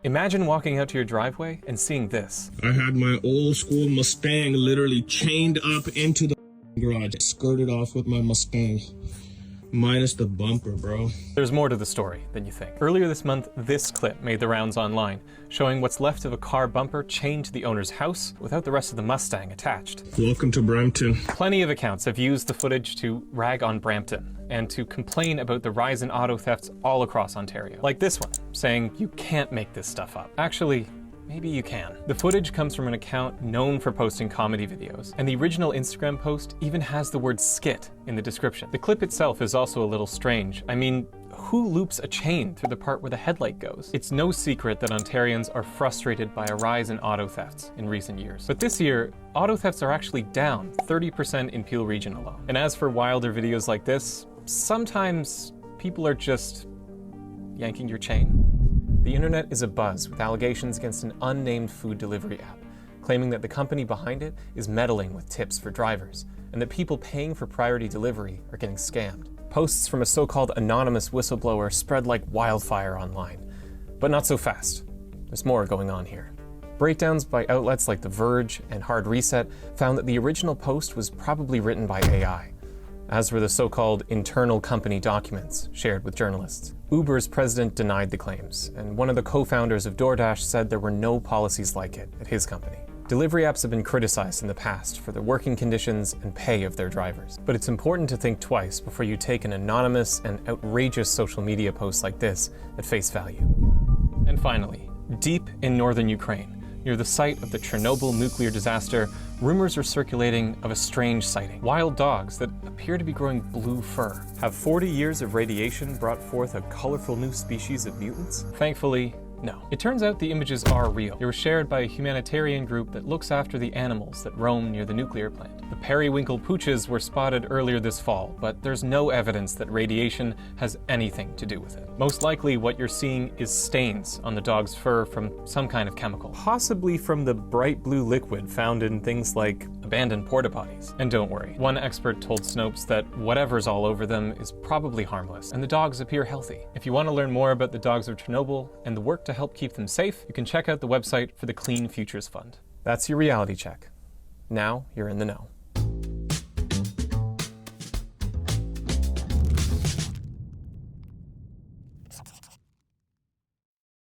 Imagine walking out to your driveway and seeing this. I had my old school Mustang literally chained up into the garage, skirted off with my Mustang. Minus the bumper, bro. There's more to the story than you think. Earlier this month, this clip made the rounds online, showing what's left of a car bumper chained to the owner's house without the rest of the Mustang attached. Welcome to Brampton. Plenty of accounts have used the footage to rag on Brampton and to complain about the rise in auto thefts all across Ontario. Like this one, saying you can't make this stuff up. Actually, maybe you can. The footage comes from an account known for posting comedy videos, and the original Instagram post even has the word skit in the description. The clip itself is also a little strange. I mean, who loops a chain through the part where the headlight goes? It's no secret that Ontarians are frustrated by a rise in auto thefts in recent years. But this year, auto thefts are actually down 30% in Peel Region alone. And as for wilder videos like this, sometimes people are just yanking your chain. The internet is abuzz with allegations against an unnamed food delivery app, claiming that the company behind it is meddling with tips for drivers, and that people paying for priority delivery are getting scammed. Posts from a so-called anonymous whistleblower spread like wildfire online. But not so fast. There's more going on here. Breakdowns by outlets like The Verge and Hard Reset found that the original post was probably written by AI, as were the so-called internal company documents shared with journalists. Uber's president denied the claims, and one of the co-founders of DoorDash said there were no policies like it at his company. Delivery apps have been criticized in the past for the working conditions and pay of their drivers. But it's important to think twice before you take an anonymous and outrageous social media post like this at face value. And finally, deep in northern Ukraine, near the site of the Chernobyl nuclear disaster, rumors are circulating of a strange sighting. Wild dogs that appear to be growing blue fur. Have 40 years of radiation brought forth a colorful new species of mutants? Thankfully, no. It turns out the images are real. They were shared by a humanitarian group that looks after the animals that roam near the nuclear plant. The periwinkle pooches were spotted earlier this fall, but there's no evidence that radiation has anything to do with it. Most likely what you're seeing is stains on the dog's fur from some kind of chemical, possibly from the bright blue liquid found in things like abandoned porta potties. And don't worry, one expert told Snopes that whatever's all over them is probably harmless, and the dogs appear healthy. If you want to learn more about the dogs of Chernobyl and the work to help keep them safe, you can check out the website for the Clean Futures Fund. That's your reality check. Now you're in the know.